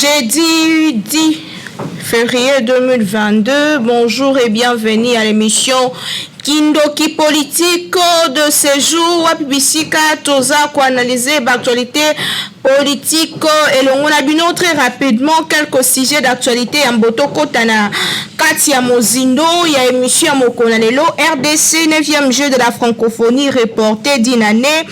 Jeudi 10 février 2022, bonjour et bienvenue à l'émission Kindoki Politique de ce jour. Wapibisika toza ko analyser l'actualité politique et l'on a bien très rapidement quelques sujets d'actualité en Botoko Tana Katia Mozindo, il y a émission Mokonalelo, RDC 9e jeu de la francophonie reporté d'une année.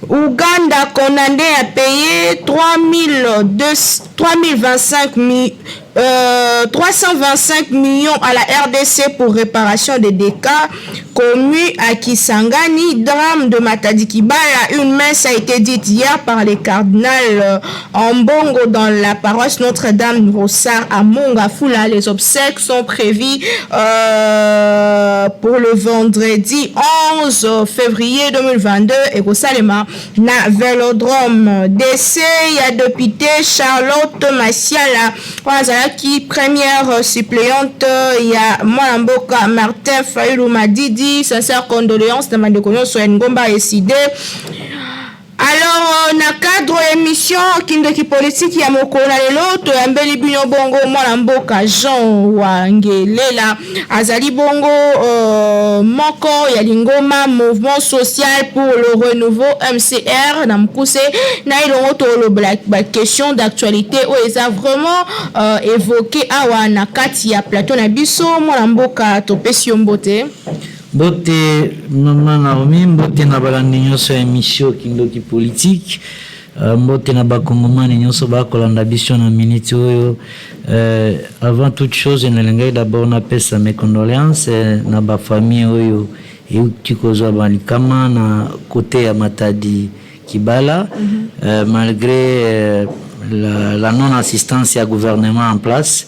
Ouganda condamné à payer 325 millions à la RDC pour réparation des dégâts commis à Kisangani, drame de Matadi Kibala. Une messe a été dite hier par les cardinals en Bongo dans la paroisse Notre-Dame Rossard à Mongafula. Les obsèques sont prévues pour le vendredi 11 février 2022 et Rosalema na Vélodrome. DC, il y a député Charlotte Massiala qui première suppléante, il y a Mwalamboka Martin Fayulu Madidi, sincère condoléances de Mandekono sur Ngomba et Sidé. Alors, na cadre émission Kindoki Politique ya mokona lelo to yambeli bino bongo Mwalamboka Jean Wangelela azali bongo moko ya lingoma mouvement social pour le renouveau MCR na mkuse na ilongo to lo la question d'actualité où ils a vraiment évoqué awa na kati ya plateau na biso Mwalamboka to pesi mbote. Bote Maman Naomi, bote na balandi nyonso ya émission Kindoki Politique, bote na bakongomani nyonso bakolanda biso na minute oyo. Avant toute chose, nalingai d'abord napesa mes condoléances na ba famille oyo euti kozwa balikama na côté ya Matadi Kibala, malgré la non-assistance ya gouvernement en place.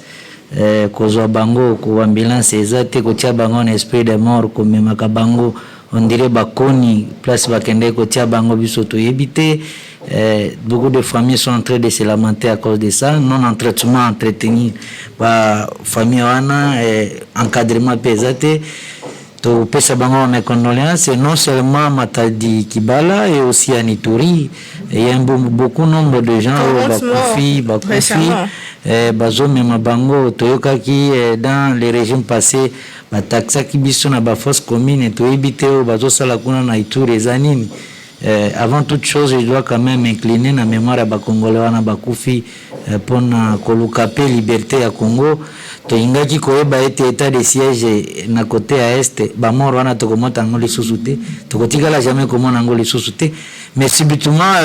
Kozwa bango ko ambulance ezate ko tia bango en esprit de mort ko memaka bango on dirait bakoni place bakende ko tia bango biso to yebite. Beaucoup de familles sont en train de se lamenter à cause de ça, non en traitement entretenu par famille wana encadrement pesate to pesa bango mes condoléances non seulement Matadi Kibala et aussi à Ituri. Il y a beaucoup nombre de gens bakufi bazo mema bango toyokaki dans les régimes passés bataxaki biso na ba force commune toyebite o bazo sala kuna na Ituri zanini. Avant toute chose, je dois quand même incliner na mémoire à Bakongolais wana bakufi pour na kolukape liberté ya Congo. To ingaki koeba ete état de siège na côté à est ba mort wana to komota ngoli susute to kotikala jamais komona ngoli susute mais subitement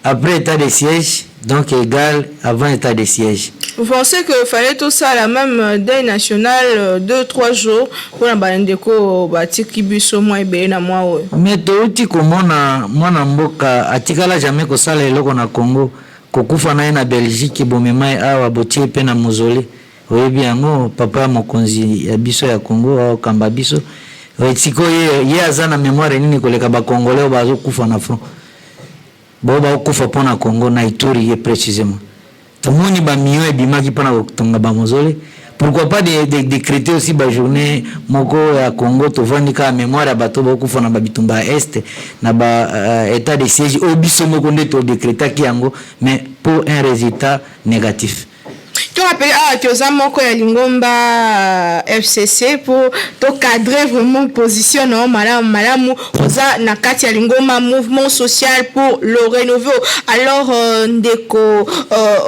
après état de siège donc égal avant état de siège. Vous pensez qu'il fallait tout ça la même deuil national 2-3 jours pour la bandeko batiki biso moi ebe na moi mais to uti komona mwana mboka atikala jamais ko sala eloko na Congo kokufa na na Belgique bomema awa botie pe na mozole oyebi yango papa mokonzi ya biso ya Congo au kamba biso etiko ye azana mémoire nini koleka ba congolais bazo kufa na front boba kufa pona Congo na Ituri ye précisément tomoni ba miyo ebimaki pona kotonga ba mozole. Pourquoi pas décréter aussi ba journée moko ya Congo to vandika mémoire ya bato bakufa na babitumba est na ba état de siège obiso moko nde to décréter ki yango mais pour un résultat négatif. Tu rappelles que ça moko ya lingomba FCC pour to cadrer vraiment position non malamu oza na kati ya lingomba mouvement social pour le renouveau. Alors ndeko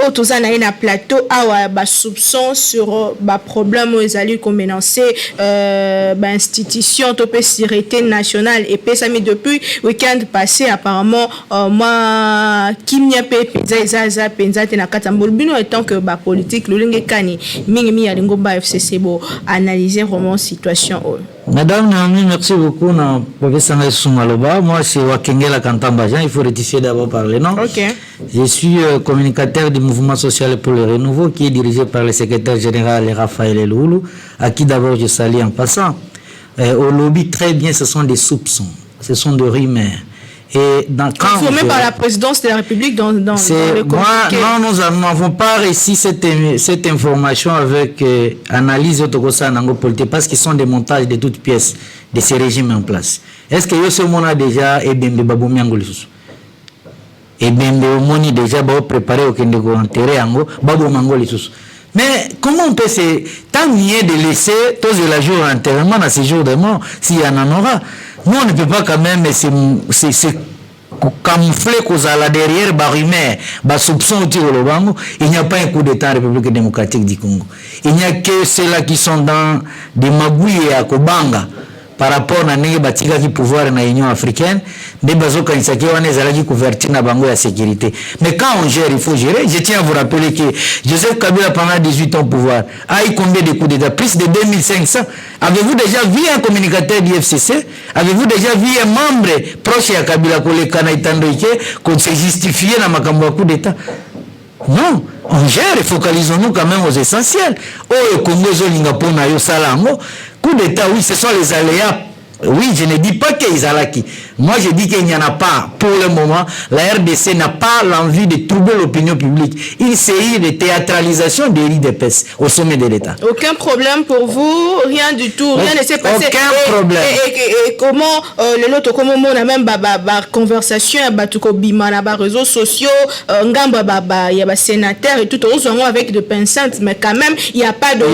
otoza na plateau awa ba soupçon sur ba problème ezali ko menacer ba institution to pe sécurité nationale et pesami depuis week-end passé apparemment moi kimia pe penza penza te na katambol bino étant que ba politique le kani mingi ya lingomba FCC bo analyser vraiment situation. Madame Naomi, merci beaucoup na professeur Soumaloba. Moi c'est Wakengela Kantamba Jean, il faut rectifier d'abord par le nom. OK. Je suis communicateur du mouvement social pour le renouveau qui est dirigé par le secrétaire général Raphaël Eloulou, à qui d'abord je salue en passant. Au lobby très bien, ce sont des soupçons, ce sont des rumeurs. Et confirmé par la présidence de la République dans le communiqué. Non, nous n'avons pas réussi cette information avec analyse autocosa nango politique parce qu'ils sont des montages de toutes pièces de ces régimes en place. Est-ce que ce monde a déjà ebembe babomi angolisus? et bien au moni déjà préparé au kende ko enterrer yango babo mango les sous. Mais comment on peut se t'ennuyer de laisser tous les jours d'enterrement à ces jours de mort s'il y en aura? Nous on ne peut pas quand même c'est camoufler cause à la derrière rumeur soupçon au tir au Bango. Il n'y a pas un coup d'état en République démocratique du Congo. Il n'y a que ceux-là qui sont dans des magouilles à Kobanga par rapport à nenge batika qui pouvoir na Union africaine des bazo kanisaki wana ezalaki couverture na bango ya sécurité. Mais quand on gère, il faut gérer. Je tiens à vous rappeler que Joseph Kabila pendant 18 ans au pouvoir a eu combien de coups d'état? Plus de 2500. Avez-vous déjà vu un communicateur du FCC? Avez-vous déjà vu un membre proche à Kabila koleka na itandoike qu'on s'est justifié na makambo ya coup d'état? Non, on gère et focalisons-nous quand même aux essentiels. Oh, le Congo Zolingapo na yo salango. Coup d'état, oui, ce sont les aléas. Oui, je ne dis pas qu'ils alaki. Moi, je dis qu'il n'y en a pas. Pour le moment, la RDC n'a pas l'envie de troubler l'opinion publique. Une série de théâtralisation des l'IDPS au sommet de l'État. Aucun problème pour vous, rien du tout, rien ne s'est passé. Aucun problème. Et comment comment on a même conversation bima na réseaux sociaux, ngamba il y a sénateur et tout avec de pincettes, mais quand même il n'y a pas de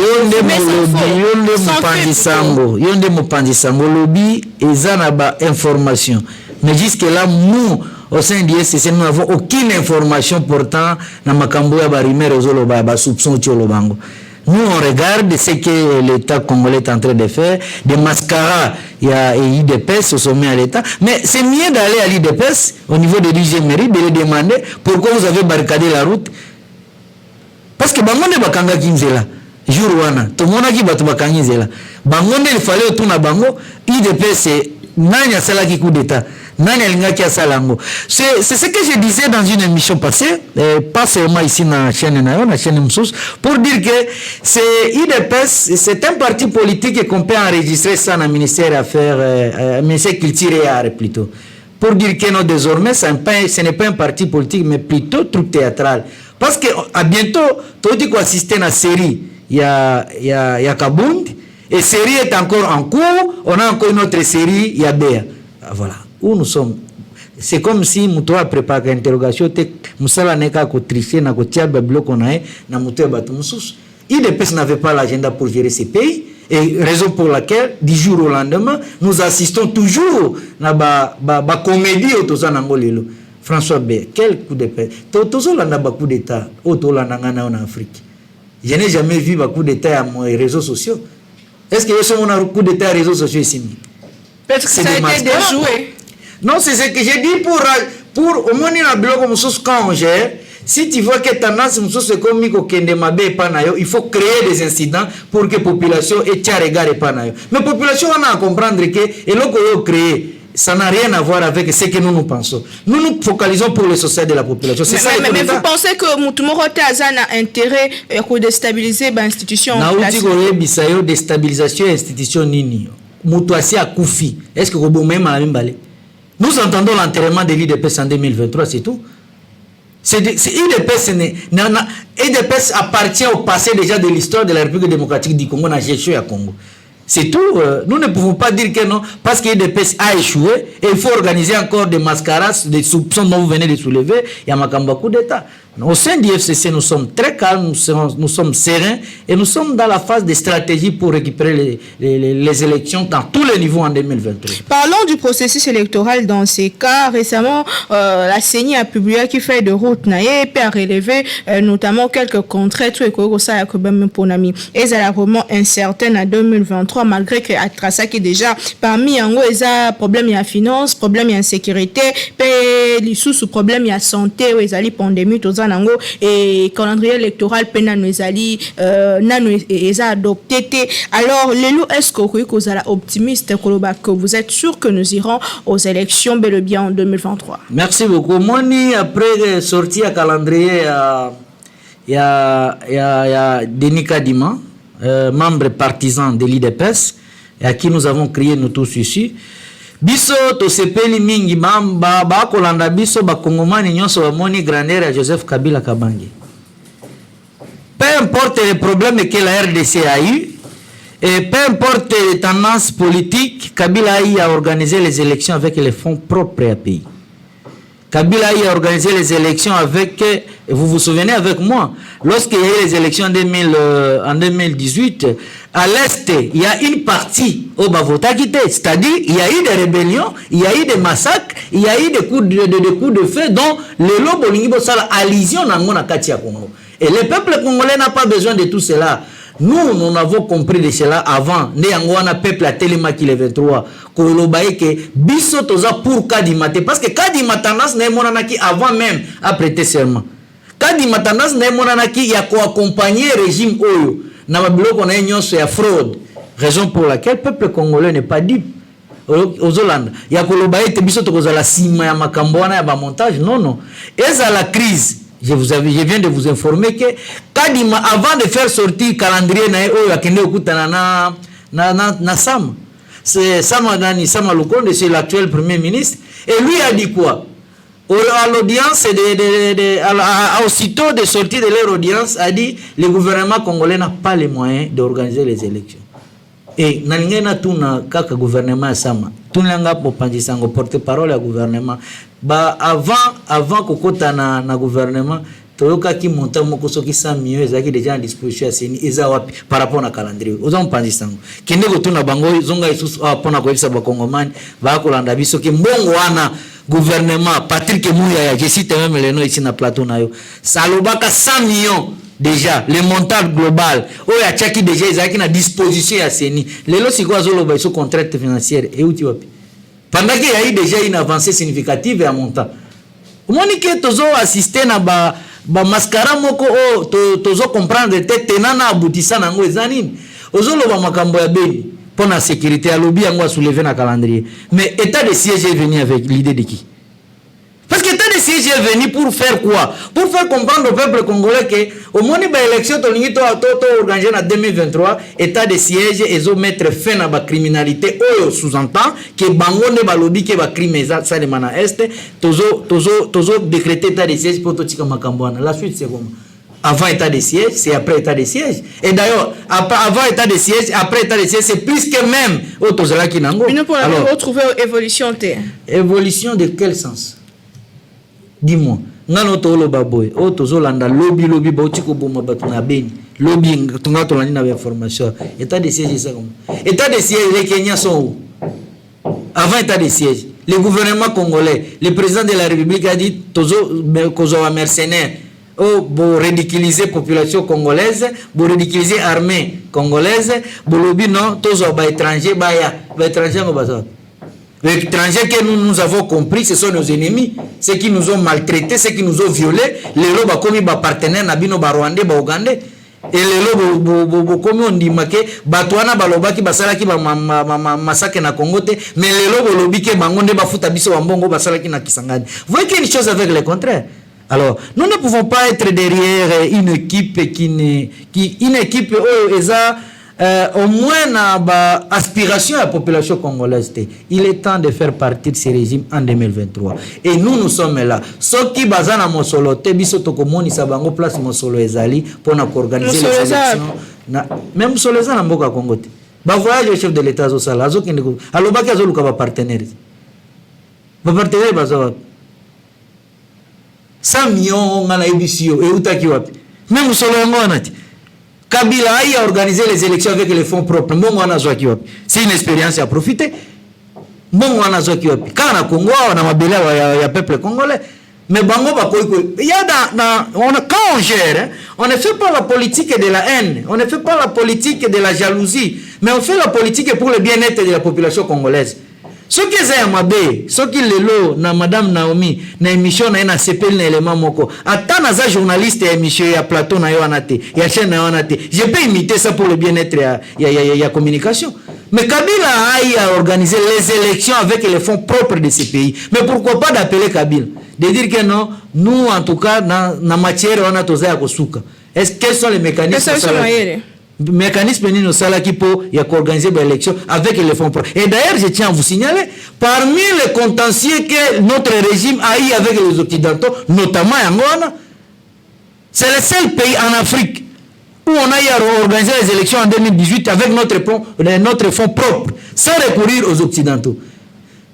Yonde Mopandisango lobby et zanaba information. Mais jusque là, nous, au sein du SCC, nous n'avons aucune information portant na makambo ya barimé réseau ba soupçon tio bango. Nous, on regarde ce que l'État congolais est en train de faire, des mascaras, il y a l'IDPS au sommet à l'État. Mais c'est mieux d'aller à l'IDPS, au niveau de l'IGMRI, de les demander pourquoi vous avez barricadé la route. Parce que bango ne bakanga kinzela. Jour wana, tout le monde a dit batu bakangi zela. Bango ne il fallait tout na bango, IDPS nani a sala ki coup d'état. Nani alinga ki a salango. C'est ce que je disais dans une émission passée, pas seulement ici dans la chaîne Nayo, la chaîne Msous, pour dire que c'est IDPS, c'est un parti politique qu'on peut enregistrer ça dans le ministère Affaires, ministère Culture et Arts plutôt. Pour dire que non, désormais, ce n'est pas un parti politique, mais plutôt truc théâtral. Parce que à bientôt, tu dis qu'on assiste à une série, il y a Kabound, et série est encore en cours, on a encore une autre série, il y a Béa. Voilà, où nous sommes. C'est comme si nous avons préparé l'interrogation, nous avons triché, nous avons tiré le bloc qu'on a, nous avons battu nous. IDPS n'avait pas l'agenda pour gérer ces pays, et raison pour laquelle, du jour au lendemain, nous assistons toujours à la comédie autour de François B. Quel coup d'épée. Toujours là, un coup d'état autour de en Afrique. Je n'ai jamais vu un coup d'état à mes réseaux sociaux. Est-ce que je suis un coup d'état à réseaux sociaux ici? Peut-être que ça a été déjoué. Non, c'est ce que j'ai dit pour au moins la blog quand on gère. Si tu vois que tendance c'est comme il faut créer des incidents pour que la population ait un regard. Mais la population va comprendre que et l'on créé. Ça n'a rien à voir avec ce que nous pensons. Nous nous focalisons pour le social de la population. Mais vous pensez que Moutoumoro Tazan a intérêt à déstabiliser l'institution? Non, déstabilisation de l'institution nini. Moutouassi a Koufi. Est-ce que vous même à la même balai? Nous entendons l'enterrement de l'IDPS en 2023, c'est tout. IDPS appartient au passé déjà de l'histoire de la République démocratique du Congo, dans la gestion à Congo. C'est tout. Nous ne pouvons pas dire que non, parce que l'IDPS a échoué et il faut organiser encore des mascarades, des soupçons dont vous venez de soulever. Il y a un coup d'État. Au sein du FCC, nous sommes très calmes, nous sommes sereins et nous sommes dans la phase de stratégie pour récupérer les élections dans tous les niveaux en 2023. Parlons du processus électoral dans ces cas. Récemment, la CENI a publié qui fait de route et a relevé notamment quelques contraintes et ça vraiment incertaine en 2023 malgré que Atrasa qui déjà parmi en gros il y a problème il y a finance, problème il y a sécurité, les sous problème il y a santé, il y a les pandémies tout ça et calendrier électoral pénal nous ali nanu et adopté. Alors Lelo, est-ce que vous êtes optimiste que vous êtes sûr que nous irons aux élections bel et bien en 2023? Merci beaucoup. Moni après sortie à calendrier il y a Denis Kadima, membre partisan de l'IDPS et à qui nous avons crié nous tous ici. Biso to sepeli mingi ba kolanda biso ba kongomani nyonso ba moni grandeur à Joseph Kabila Kabange. Peu importe les problèmes que la RDC a eu et peu importe les tendances politiques, Kabila a organisé les élections avec les fonds propres à pays. Kabila a organisé les élections avec, vous vous souvenez avec moi, lorsqu'il y a eu les élections en 2018, à l'Est, il y a une partie au Bavotakite, c'est-à-dire il y a eu des rébellions, il y a eu des massacres, il y a eu des coups de feu dont le lobo lingibo sala allusion na Katia Congo. Et le peuple congolais n'a pas besoin de tout cela. Nous avons compris de cela avant. Né angwana peuple a tellement qu'il est 23. Kolobaye que biso toza pour Kadimate. Parce que Kadimatandas n'est monanaki avant même à prêter serment. Kadimatandas n'est monanaki y a ko accompagner régime oyo. Na mabilo qu'on a union sur la fraude. Raison pour laquelle le peuple congolais n'est pas dupe. Aux Hollandes. Y a Kolobaye te biso tokoza la sima ya makambwana ya ba montage. Non. Et ça la crise. Je viens de vous informer que Kadima, avant de faire sortir le calendrier, c'est Sama Lukonde, c'est l'actuel premier ministre. Et lui a dit quoi? À l'audience, aussitôt de sortir de leur audience, a dit le gouvernement congolais n'a pas les moyens d'organiser les élections. Et nalingena tuna kaka gouvernement sama tunanga popandisango porte-parole à gouvernement ba avant kokota na gouvernement toyoka ki monta moko soki 100 millions ezaki déjà en disposition ya seni eza wapi par rapport na calendrier oza mpandisango kende ko tuna bango zonga isusu apona ko isa ba kongomani ba kolanda biso ki mbongo wana gouvernement Patrick Muyaya je cite même le nom ici na plateau na yo salobaka 100 millions déjà le montant global oyo achaki déjà ezaki na disposition ya seni lelo siko azoloba iso contract financière et uti wapi pendant qu'il y a eu déjà une avancée significative à montant omoni ke tozo assister na ba mascara moko tozo comprendre te tenana abutisa nango ezanini ozoloba makambo ya beni pour la sécurité à lobby yango soulever na calendrier mais état de siège est venu avec l'idée de qui? Parce que l'état de siège est venu pour faire quoi? Pour faire comprendre au peuple congolais que au moment de l'élection, on organisé en 2023, l'état de siège et mettre fin à la criminalité. Sous-entend que bango ne balobi que ba crime ça de mana est, tozo décréter l'état de siège pour tout tika makambwana. La suite c'est comment? Avant état de siège, c'est après état de siège. Et d'ailleurs, avant état de siège, après état de siège, c'est plus que même au tozala kinango. Mais nous pour retrouver évolution évolution de quel sens? Dis-moi, ngano tolo baboy, o tozolanda lobby bauti ko boma batu na beni. Lobby tunga tolani na information. État de siège ça comme. État de siège les Kenyans sont où? Avant état de siège, le gouvernement congolais, le président de la République a dit tozo mercenaires. Oh, pour ridiculiser la population congolaise, pour ridiculiser l'armée congolaise, pour lobby non, tozo ba étranger étranger ngo baza. Les étrangers que nous avons compris, ce sont nos ennemis, ceux qui nous ont maltraités, ceux qui nous ont violés, les lobes comme ba partenaires nabino ba Rwandais, ba Ougandais, et les lobes comme on dit maké, batouana ba loba ki basala ki ba massacre na Congo te, mais les lobes lobby ke bangonde ba futa biso wa mbongo basala ki na Kisangani. Vous voyez qu'il y a une chose avec le contraire. Alors, nous ne pouvons pas être derrière une équipe une équipe au moins na aspiration à la population congolaise. Il est temps de faire partie de ce régime en 2023. Et nous sommes là. Ceux qui basent na mosolo te biso tokomoni sabango place mosolo ezali pour organiser les élections. Même solo za na mboka Congo te. Ba voyage le chef de l'état zo sala zo kende ko. Aloba ki azoluka ba partenaires. Ba partenaires bazo 100 millions ngana ebisio et utaki wapi. Même solo ngona ti. Kabila a organisé les élections avec les fonds propres. C'est une expérience à profiter. Quand on a Congo, on a mabele ya peuple congolais. Mais bango ba il y a quand on gère, on ne fait pas la politique de la haine, on ne fait pas la politique de la jalousie, mais on fait la politique pour le bien-être de la population congolaise. Ce qui est amabe, ce qui est lo na madame Naomi na émission na CPL na élément moko. Attends na journaliste ya émission ya plateau na yo anate, ya chaîne na yo anate. Je peux imiter ça pour le bien-être ya communication. Mais Kabila a organisé les élections avec les fonds propres de ce pays. Mais pourquoi pas d'appeler Kabila? De dire que non, nous en tout cas na matière on a toza ya kosuka. Quels sont les mécanismes? Mécanisme nino salaki pour y organiser des élections avec les fonds propres. Et d'ailleurs, je tiens à vous signaler, parmi les contentieux que notre régime a eu avec les Occidentaux, notamment Angola, c'est le seul pays en Afrique où on a eu organisé les élections en 2018 avec notre fonds propre, sans recourir aux Occidentaux.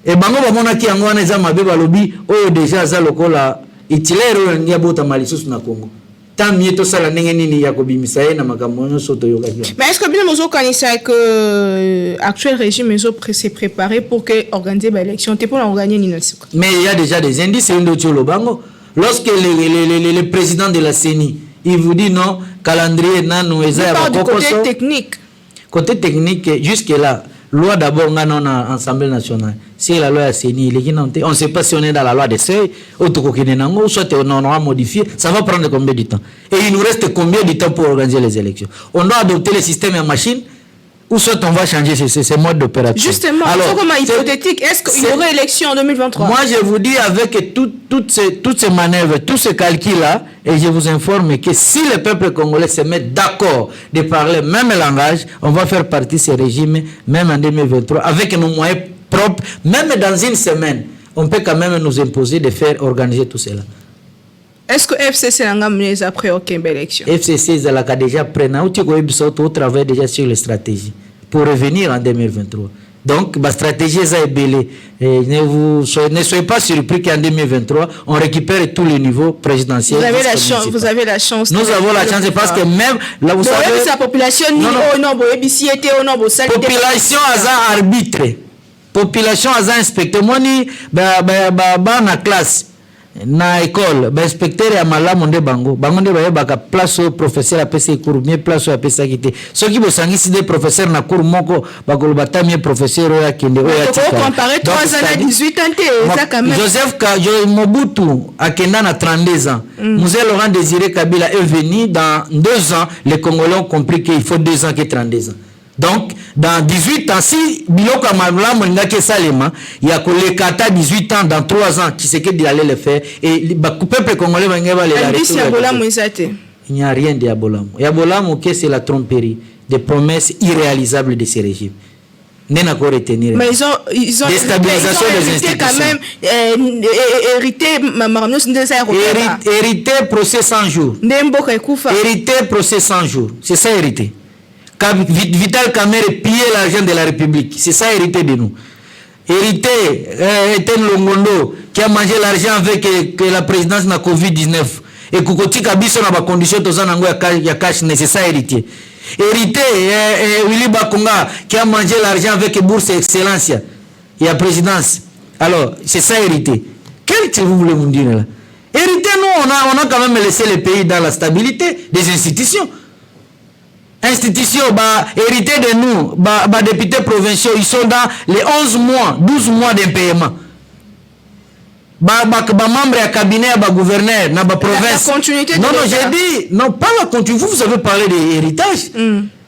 et bango bamonaki yango wana eza mabe balobi oyo déjà aza lokola itilaire oyo alingi abotama lisusu na Congo. Tant mieux tosala ndenge nini ya kobimisa ye na makambo nyonso toyokaki. Mais est-ce que bien mozokanisa que actuel régime s'est préparé pour que organiser l'élection te pour organiser ni nasi? Mais il y a déjà des indices et ndotio bango. Lorsque le président de la CENI il vous dit non, calendrier nanu eza ya bakoko. Côté technique. Côté technique jusque là. Loi d'abord, on a une Assemblée nationale. Si la loi est CENI, on ne sait pas si on est dans la loi des seuils, ou soit on aura modifié, ça va prendre combien de temps? Et il nous reste combien de temps pour organiser les élections? On doit adopter le système en machine, ou soit on va changer ces modes d'opération. Justement, alors, comment hypothétique, est-ce qu'il y aurait élection en 2023? Moi, je vous dis, avec toutes ces manœuvres, tous ces calculs-là, et je vous informe que si le peuple congolais se met d'accord de parler le même langage, on va faire partie de ce régime, même en 2023, avec nos moyens propres, même dans une semaine, on peut quand même nous imposer de faire organiser tout cela. Est-ce que FCC a mené après aucune élection? FCC a déjà pris, au travail déjà sur les stratégies pour revenir en 2023. Donc, la stratégie est belle. Ne soyez pas surpris qu'en 2023, on récupère tous les niveaux présidentiels. Vous avez la chance. Nous avons la chance parce que même là, vous savez. La population population a arbitre. Population a inspecteur. Moi, ni na classe. Na école ba inspecteur ya malamu nde bango nde bayebaka place au professeur apesa cours mieux place au apesa kité soki bosangisi des professeurs na cours moko bakoloba ta mieux professeur oya kende oya tika donc comparer 3 ans à 18 ans ça quand même Joseph Mobutu akenda na 32 ans Mzee Laurent Désiré Kabila est venu dans 2 ans les Congolais ont compris qu'il faut 2 ans que 32 ans. Donc, dans 18 ans, si Biloko Amalamu Ngake Salema, il y a que les 18 ans, dans 3 ans, qui sait qu'il allait le faire, et le peuple congolais va il n'y a rien de Yabolamu. Yabolamu, c'est la tromperie, des promesses irréalisables de ces régimes. Mais ils ont déstabilisation des institutions. Quand même, hérité procès 100 jours. Hérité procès 100 jours. C'est ça hérité. Vital Kamerhe piller l'argent de la République. C'est ça hérité de nous. Hérité Etienne Longondo qui a mangé l'argent avec la présidence de la Covid-19. Et Kukoti Kabiso na ba condition tozanango ya cash, c'est ça hérité. Hérité Willy Bakonga qui a mangé l'argent avec bourse excellence et la présidence. Alors, c'est ça hérité. Quel que vous voulez me dire là? Hérité, nous, on a quand même laissé le pays dans la stabilité des institutions. Institutions, hérité de nous, députés provinciaux, ils sont dans les 11 mois, 12 mois d'impayement. Membre à cabinet, gouverneur, na province. La continuité de non, j'ai dit, non, pas la continuité. Vous avez parlé d'héritage.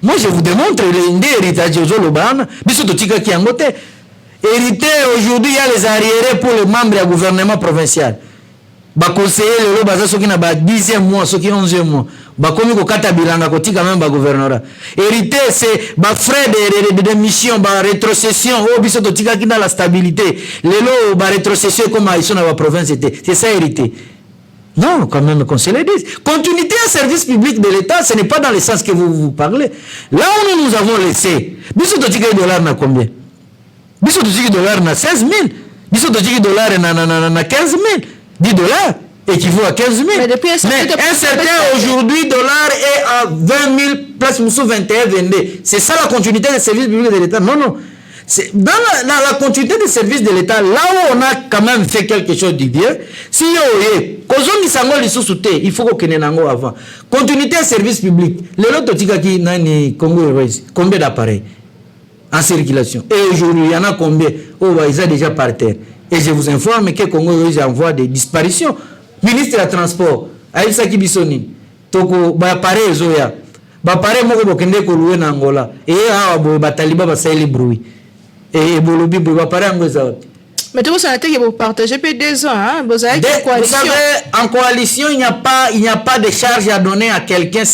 Moi, je vous démontre l'héritage de Zolobana. Hérité, aujourd'hui, il y a les arriérés pour les membres du gouvernement provincial. Conseiller le baza soki na 10e mois soki 11e mois bakomi ko kata bilanga kotika même ba gouvernorat hérité c'est ba frais de mission ba rétrocession au biso to tika kina la stabilité lelo ba rétrocession comme ils sont dans la province était c'est ça hérité. Non, quand même conseiller dit continuité à service public de l'État, ce n'est pas dans le sens que vous parlez. Là où nous avons laissé biso to tika dollar na combien? Biso to tika dollar na 16 000, biso to tika dollar na 15 000. 10 dollars équivaut à 15 000. Mais un certain aujourd'hui dollar est à 20 000 place 21 22. C'est ça la continuité des services publics de l'État. Non, non. C'est dans la continuité des services de l'État, là où on a quand même fait quelque chose de bien, si il faut qu'on ait avant. Continuité des services publics. Le lot de Congo, combien d'appareils en circulation? Et aujourd'hui, il y en a combien? Oh, ils ont déjà par terre. Et je vous informe que Congo envoie des disparitions. Ministre de Transport, Aïssa Kibisoni, Toko, Baparé Zoya, Baparé Moko Bokende Kouloué Nangola, et Bataliba Basaïli Broui, et Bolobi Baparé Angoza. Mais tout ça, vous partagez plus 2 ans, hein? Vous savez, en coalition, il n'y a pas de charge à donner à quelqu'un,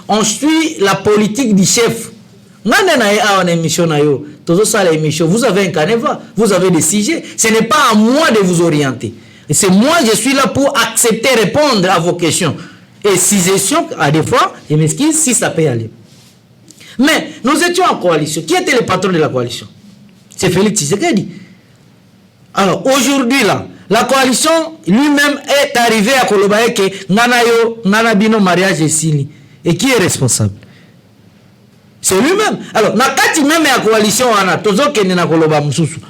on suit la politique du chef. Vous avez un canevas, vous avez des sujets. Ce n'est pas à moi de vous orienter. C'est moi, je suis là pour accepter, répondre à vos questions. Et suggestions, à des fois, je m'excuse si ça peut aller. Mais nous étions en coalition. Qui était le patron de la coalition? C'est Félix Tshisekedi. Alors aujourd'hui là, la coalition lui-même est arrivée à Kolobaye que Nana Bino mariage et Sili. Et qui est responsable? C'est lui-même. Alors, nakati même ya coalition wana tozo kende na Koloba mususu.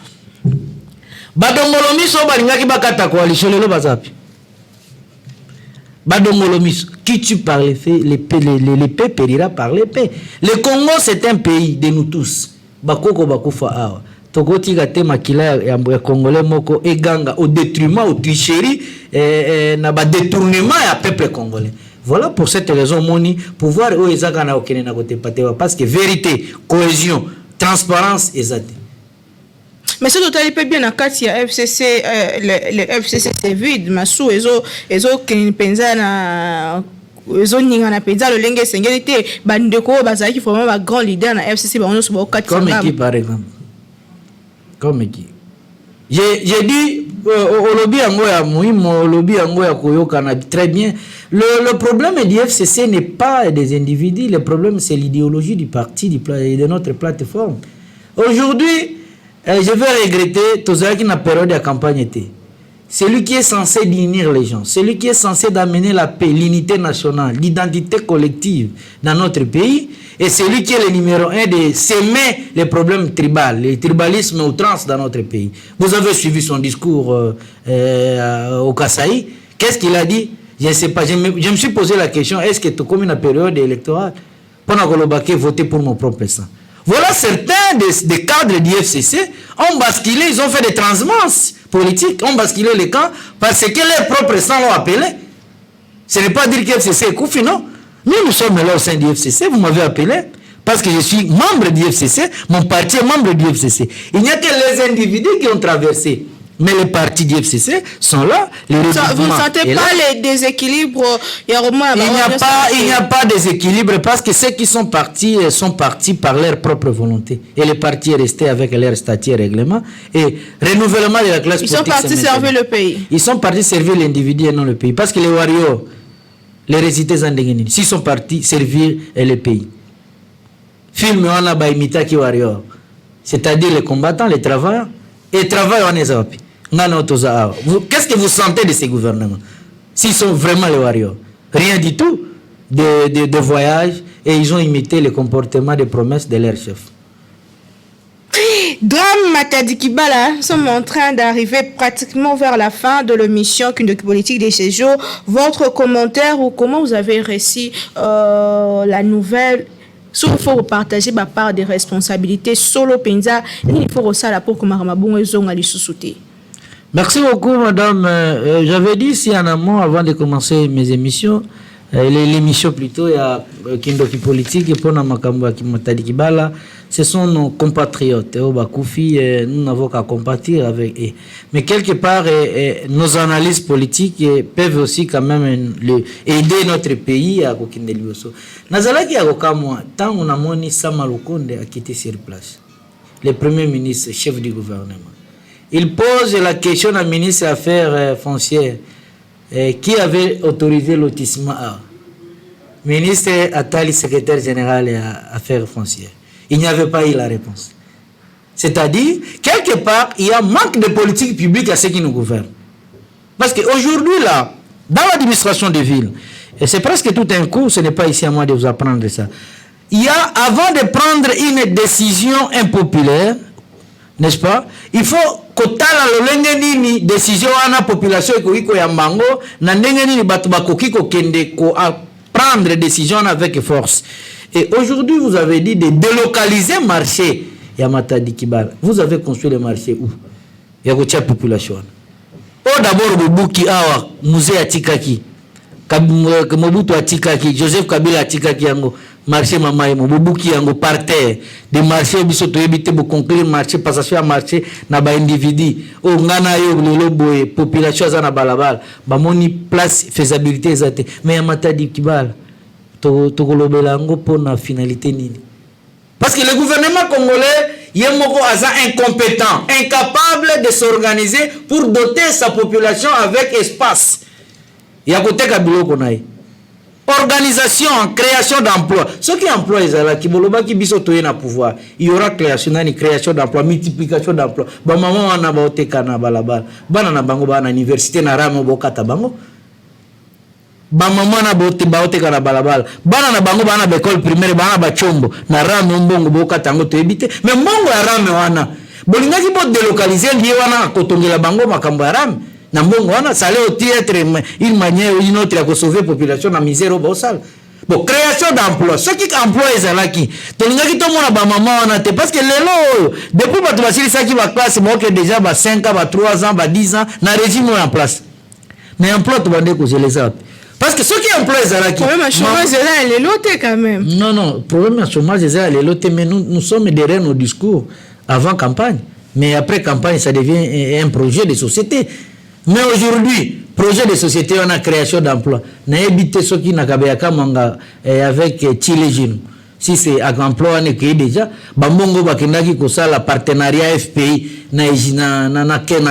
Badongolomiso balingaki bakata coalition lelo bazapi. Badongolomiso, qui tue par les faits, l'épée périra par l'épée. Le Congo c'est un pays de nous tous. Bakoko bakufa awa. Tokoti gate makila ya Congolais moko eganga au détriment, au tricherie na ba détournement ya peuple congolais. Voilà pour cette raison moni pouvoir o ezaka na okene na kote patewa parce que vérité, cohésion, transparence ezate. Mais ce total peut bien à kati ya FCC le FCC c'est vide masu ezo kenpenza na ezo ninga na penza le lenge sengeli bandeko bazaki vraiment ba grand leader na FCC ba onoso ba kati comme qui par exemple. Comme qui j'ai dit au lobby angoya muhimo lobby angoya koyoka na très bien. Le problème du FCC n'est pas des individus, le problème c'est l'idéologie du parti de notre plateforme. Aujourd'hui, je vais regretter tout ça qui n'a période de campagne était. Celui qui est censé unir les gens, celui qui est censé d'amener la paix, l'unité nationale, l'identité collective dans notre pays, et celui qui est le numéro 1 de s'aimer les problèmes tribaux, le tribalisme outrance dans notre pays. Vous avez suivi son discours au Kasaï. Qu'est-ce qu'il a dit? Je ne sais pas. Je me suis posé la question, est-ce que tu comme une période électorale pour voter pour mon propre sang? Voilà certains des cadres du FCC ont basculé, ils ont fait des transmances politiques, ont basculé les camps parce que leur propre sang l'ont appelé. Ce n'est pas dire que FCC est Koufi, non. Nous sommes là au sein du FCC, vous m'avez appelé parce que je suis membre du FCC, mon parti est membre du FCC. Il n'y a que les individus qui ont traversé. Mais les partis du FCC sont là. Vous ne sentez pas les déséquilibres? Il n'y a pas de déséquilibre parce que ceux qui sont partis par leur propre volonté. Et le parti est resté avec leur statut et règlement. Et renouvellement de la classe politique. Ils sont partis servir le pays. Ils sont partis servir l'individu et non le pays. Parce que les warriors, les récités Zandengeni, s'ils sont partis servir le pays. Film on a imita qui warrior. C'est-à-dire les combattants, les travailleurs. Et travail on est à qu'est-ce que vous sentez de ces gouvernements? S'ils sont vraiment les warriors, rien du tout de voyage et ils ont imité le comportement des promesses de leur chef. Drame Matadi Kibala, nous sommes en train d'arriver pratiquement vers la fin de l'émission Kundoki Politique des séjours. Votre commentaire ou comment vous avez réussi la nouvelle? Il faut partager ma part des responsabilités solo penza il faut ça là pour que Maramabon et Zong ali sous-souter. Merci beaucoup, madame. J'avais dit ici en amont, avant de commencer mes émissions, l'émission plutôt, il y a Kindoki Politique et Pona Makambo Matadi Kibala, ce sont nos compatriotes. Nous n'avons qu'à compatir avec eux. Mais quelque part, nos analyses politiques peuvent aussi quand même aider notre pays à Kokindelioso. Nazalaki Agokamwa, tant on a moni Samalukonde a quitté sur place, le premier ministre, chef du gouvernement. Il pose la question à ministre des Affaires foncières qui avait autorisé lotissement A. Ministre Attali, secrétaire général des Affaires foncières. Il n'y avait pas eu la réponse. C'est-à-dire, quelque part, il y a un manque de politique publique à ceux qui nous gouvernent. Parce qu'aujourd'hui, là, dans l'administration des villes, et c'est presque tout un coup, ce n'est pas ici à moi de vous apprendre ça, il y a, avant de prendre une décision impopulaire, n'est-ce pas? Il faut kotala lolenge nini décision ana population iko ya mbango na ndenge nini batu bakoki ko kende ko prendre décision avec force. Et aujourd'hui vous avez dit de délocaliser marché ya Matadi Kibala. Vous avez construit le marché où? Ya ko tia population. Oh d'abord Bobuki awa musée atikaki. Mobutu atikaki, Joseph Kabila atikaki yango. Marché mamaye Bobuki yango par terre des marchés biso to ebité bo conclure marché passation à marché na ba individu o ngana yo lelo boye population za na balabala ba moni place faisabilité ezate mais Matadi Kibala to kolobela ngo pona finalité nini parce que le gouvernement congolais yemoko aza incompétent, incapable de s'organiser pour doter sa population avec espace ya koteka biloko naye. organisation, création d'emplois. Ce qui emploie les ala qui boloba qui biso toye na pouvoir, il y aura création d'emplois, multiplication d'emplois. Ba maman wana ba oteka na balabala. Bana na bango ba na université na ramo bokata bango. Ba maman na bote ba oteka na balabala. Bana na bango bana ba école primaire bana ba chombo na ramo mbongo bokata ngo to ebite. Mais mbongo ya ramo wana. Bolingaki bo délocaliser lié wana kotongela bango makambo ya ramo. Na mbongo wana ça allait être une manière ou une autre à sauver la population na misère au bossal. Bon, création d'emploi. Ce qui emploie les alaki. Tolingaki to mona ba maman wana te parce que lelo depuis ba tobasili ça qui va classe moi que déjà ba 5 ans, ba 3 ans, ba 10 ans na régime en place. Mais emploi to bande ko les autres. Parce que ceux qui emploient les alaki. Problème chômage là les lotés quand même. Non, problème chômage là les lotés mais nous sommes derrière nos discours avant campagne. Mais après campagne ça devient un projet de société. Mais aujourd'hui, projet de société, on a création d'emplois. On a évité ce qui n'a qu'à manga avec Chile. Si c'est un emploi, on est créé déjà. Bambongo bakendaki kosa la partenariat FPI na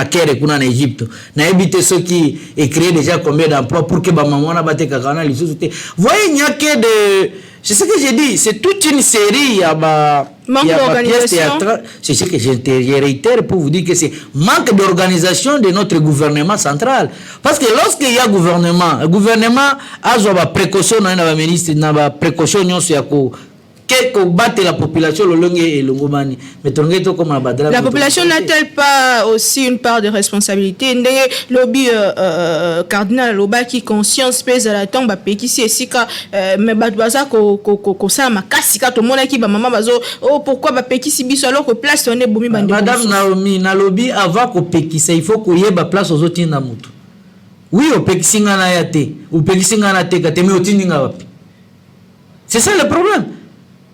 kere kuna na Égypte. On a évité ce qui est créé déjà combien d'emplois pour que bamamona bate kakana les sociétés. Voyez, il n'y a que de... C'est ce que j'ai dit, c'est toute une série, il y a manque d'organisation. C'est ce que je réitère pour vous dire que c'est manque d'organisation de notre gouvernement central. Parce que lorsqu'il y a le gouvernement a des précautions dans les ministres, des précautions que battre la population le long et le ngomani. La population n'a-t-elle pas aussi une part de responsabilité? Lobby cardinal loba qui conscience pèse à la tombe à péki si esika mais baza ko ça makasi ka to mona ki ba maman bazo oh pourquoi ba péki si biso alors que place on est bomi bande. Madame Naomi na lobby avant ko péki ça il faut ko yeba place aux autres na mutu. Oui o péki singa na yate o péki singa na te ka te me otindinga wapi. C'est ça le problème.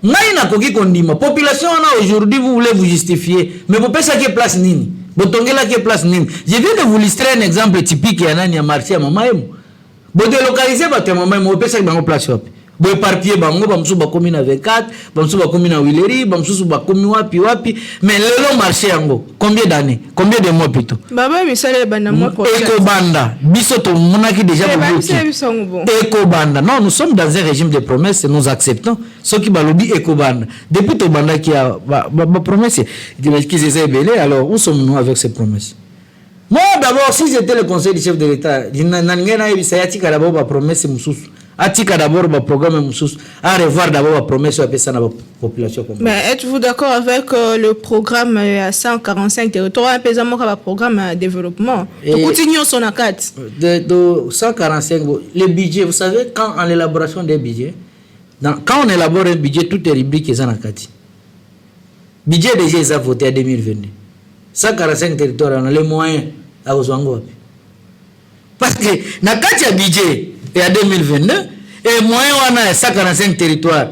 Naina koki kondima population na aujourd'hui vous voulez vous justifier mais vous pensez qu'il place nini botongela qui place nini. Je viens de vous illustrer un exemple typique ya nani ya marché mama emu bo délocaliser ba te mama emu pesa bango place wapi bo éparpiller bango ba msuba commune na 24 ba msuba commune na Wileri ba msuba commune wapi mais le marché yango combien d'années combien de mois plutôt baba misale bana mois prochain Eko banda biso to monaki déjà Eko banda non nous sommes dans un régime de promesses nous acceptons ce qui va lobby Eko banda depuis to banda qui a ba promesse qui s'est belé alors où sommes-nous avec ces promesses? Moi d'abord si j'étais le conseil du chef de l'État n'angena ibisayati kala ba promesse mususu atika d'abord le programme mususu à revoir d'abord la promesse à ça na population. Mais êtes-vous d'accord avec le programme à 145 territoires pesamment comme programme de développement continuons son acte de 145 le budget vous savez quand en élaboration des budgets quand on élabore un budget tout est rubrique en akati budget déjà ils ont voté en 2022 145 territoires on a les moyens à Ozwango parce que na kati ya budget et en 2022 et moyen wana 145 territoires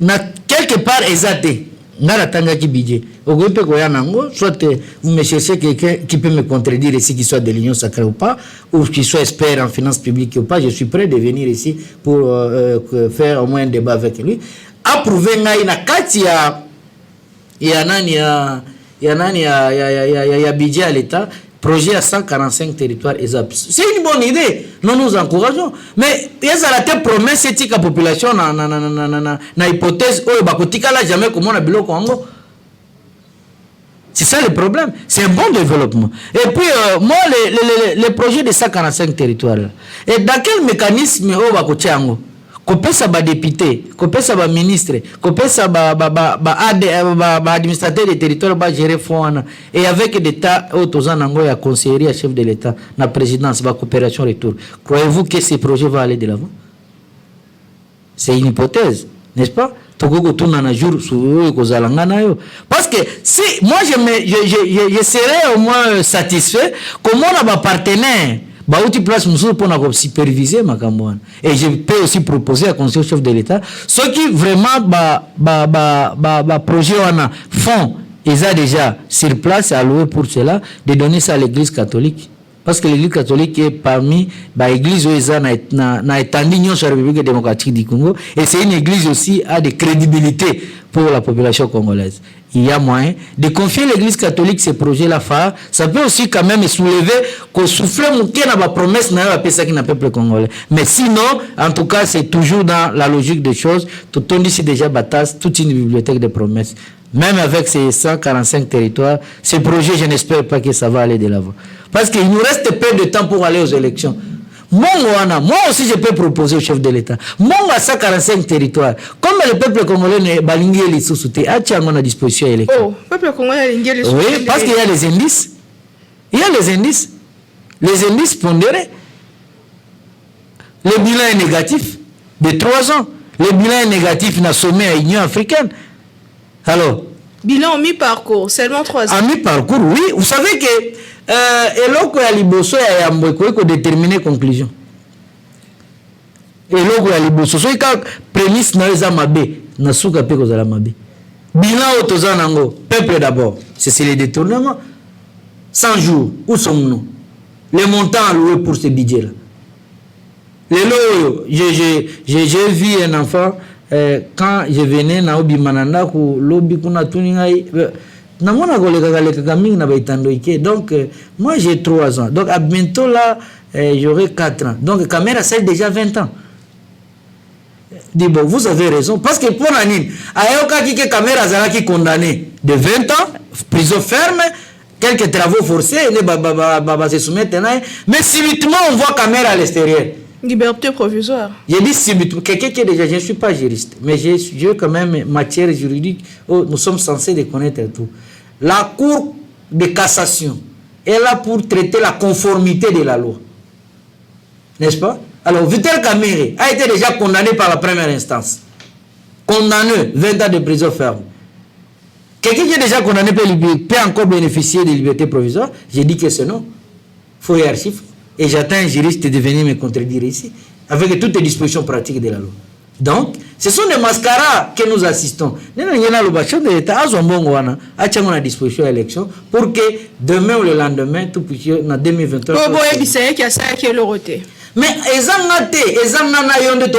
na quelque part exacté ngara tanga ki budget ogope ko yana ngo soit vous me cherchez quelqu'un qui peut me contredire ici qui soit de l'Union sacrée ou pas ou qui soit expert en finances publiques ou pas je suis prêt de venir ici pour faire au moins un débat avec lui approuver ngai na kati ya budget à l'état projet à 145 territoires ESAP. C'est une bonne idée. Nous nous encourageons. Mais il y a la promesse c'est la population na hypothèse oh bakotika là jamais comment on a bilo Congo. C'est ça le problème. C'est un bon développement. Et puis moi les projets de 145 territoires là. Et dans quel mécanisme oh bakotiango? Kopesa ba député, kopesa ba ministre, kopesa ba administrateur des territoires ba gérer fonds et avec d'état autozanango ya conseiller chef de l'état na présidence ba coopération retour. Croyez-vous que ces projets vont aller de l'avant? C'est une hypothèse, n'est-ce pas? Tokoko tuna na jour sur kozalanga nayo parce que si moi je serais au moins satisfait comment on a ba partenaire Baouti place mususu pour superviser makambo et je peux aussi proposer à conseiller chef de l'État ceux qui vraiment projet wana font ils ont déjà sur place alloué pour cela de donner ça à l'église catholique parce que l'église catholique est parmi l'église où ils na étendue sur la République démocratique du Congo et c'est une église aussi a de crédibilité pour la population congolaise. Il y a moyen de confier l'Église catholique ces projets-là phares. Ça peut aussi quand même soulever qu'on souffle la promesse qui n'a peuple congolais. Mais sinon, en tout cas, c'est toujours dans la logique des choses. Tout on dit c'est déjà Batas, toute une bibliothèque de promesses. Même avec ces 145 territoires, ces projets, je n'espère pas que ça va aller de l'avant. Parce qu'il nous reste peu de temps pour aller aux élections. Moi aussi, je peux proposer au chef de l'État. Moi, à 145 territoires. Comme le peuple congolais n'est pas les sous-soutés, à disposition électorale. Oh, le peuple congolais n'est pas oui, parce qu'il y a les indices. Il y a les indices. Les indices pondérés. Le bilan est négatif de 3 ans. Le bilan est négatif dans le sommet à l'Union africaine. Alors, bilan en mi-parcours, seulement 3 ans. En mi-parcours, oui. Vous savez que eloko ya liboso ya yambo ko déterminer conclusion. Eloko ya liboso so ka prémisse na eza mabe na suka pe ko zala mabe. Bilan otoza nango, peuple d'abord, c'est le détournement. 100 jours, où sommes-nous? Les montants alloués pour ce budget-là. J'ai vu un enfant quand je venais na obi mananda ko lobi kuna tuningai donc moi j'ai 3 ans, donc à bientôt là j'aurai 4 ans, donc caméra c'est déjà 20 ans. Dis bon, vous avez raison, parce que pour Nanine ayoka qui caméra zala qui condamné de 20 ans prison ferme, quelques travaux forcés, se soumettre, mais subitement on voit caméra à l'extérieur. Liberté provisoire. J'ai dit subitement, quelqu'un qui est déjà, je ne suis pas juriste, mais j'ai quand même matière juridique, nous sommes censés de connaître tout. La Cour de cassation est là pour traiter la conformité de la loi. N'est-ce pas? Alors, Vital Kamerhe a été déjà condamné par la première instance. Condamné, 20 ans de prison ferme. Quelqu'un qui est déjà condamné peut encore bénéficier de liberté provisoire. J'ai dit que c'est non. Il faut y avoir chiffre. Et j'attends un juriste de venir me contredire ici, avec toutes les dispositions pratiques de la loi. Donc, ce sont des mascarades que nous assistons. Nous avons la disposition à l'élection pour que demain ou le lendemain, tout puisse en 2023. Mais ils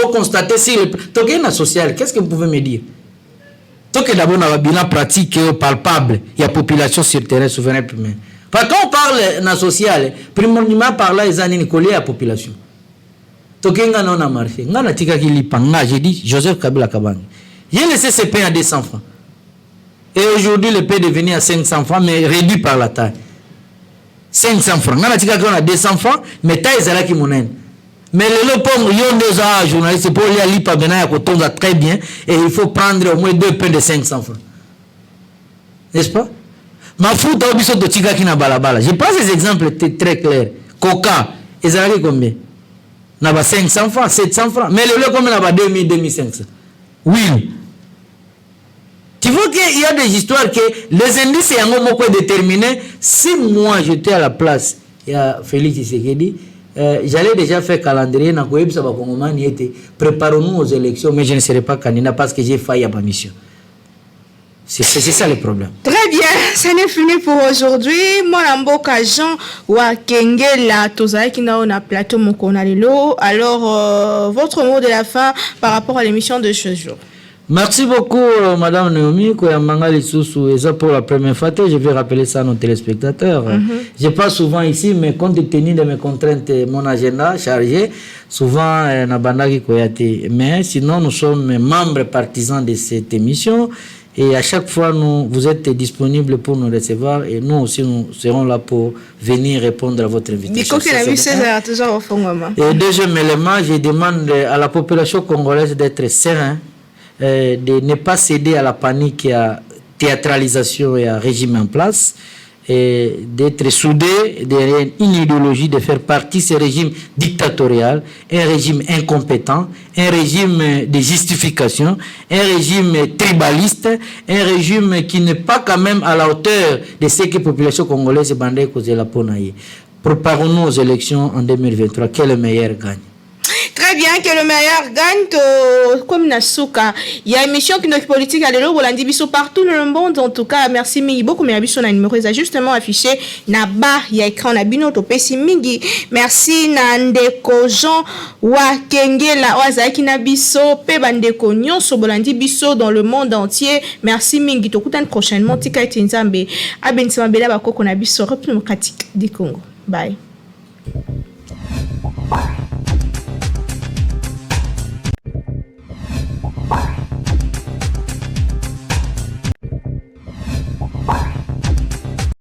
ont constaté si le social, qu'est-ce que vous pouvez me dire? Donc d'abord, on a un bilan pratique palpable. Il y a population sur le terrain souverain primaire. Quand on parle na social, primordialement par là, ils ont collé à la population. Tokenga non a marché. Ngana tika ki lipanga, j'ai dit Joseph Kabila Kabange. J'ai laissé ce pain à 200 francs. Et aujourd'hui, le pain est devenu à 500 francs, mais réduit par la taille. 500 francs. Ngana tika ki on a 200 francs, mais taille zala ki monen. Mais le lopong, yon deux ans, journaliste, pour aller à l'IPA, maintenant, il y a très bien, et il faut prendre au moins 2 pains de 500 francs. N'est-ce pas? Ma fout au biso de tika ki na balabala. Je prends ces exemples très clairs. Coca, ils arrivent combien? N'a pas 500 francs, 700 francs. Mais le lot comme n'a pas 2000, 2500. Oui. Tu vois qu'il y a des histoires que les indices sont un mot déterminé. Si moi j'étais à la place, il y a Félix Tshisekedi, j'allais déjà faire calendrier. Préparons-nous aux élections, mais je ne serai pas candidat parce que j'ai failli à ma mission. C'est ça le problème. Très bien, ça n'est fini pour aujourd'hui. Moi, Mboka Jean Wakengela Tozai qui n'a pas plateau Mokonalelo. Alors, votre mot de la fin par rapport à l'émission de ce jour. Merci beaucoup, Madame Naomi. Pour la première fois, je vais rappeler ça à nos téléspectateurs. Je passe souvent ici, mais compte tenu de mes contraintes, mon agenda chargé, souvent, mais sinon, nous sommes membres partisans de cette émission. Et à chaque fois, vous êtes disponibles pour nous recevoir et nous aussi, nous serons là pour venir répondre à votre invitation. Et deuxième élément, je demande à la population congolaise d'être serein, de ne pas céder à la panique et à théâtralisation et à régime en place, et d'être soudés derrière une idéologie, de faire partie de ce régime dictatorial, un régime incompétent, un régime de justification, un régime tribaliste, un régime qui n'est pas quand même à la hauteur de ce que la population congolaise est bandée cause de la ponaille. Préparons-nous aux élections en 2023. Quel est le meilleur gagne? Très bien, que le meilleur gagne. Comme Nasuka, il y a une émission qui est politique à l'élo, Rolandi Bisso partout dans le monde. En tout cas, merci Mingi. Beaucoup, mais Bisso, on a numéro justement affiché. Naba, il y a écran, Nabino, Topesi Mingi. Merci Nandeko Jean, Wakengela, Wazaki Nabiso, Pebandeko Nyon, Sobolandi Bisso dans le monde entier. Merci Mingi. Tokutan prochainement, Tika et Nzambe. Abentima Bela Bako Konabiso, République démocratique du Congo. Bye.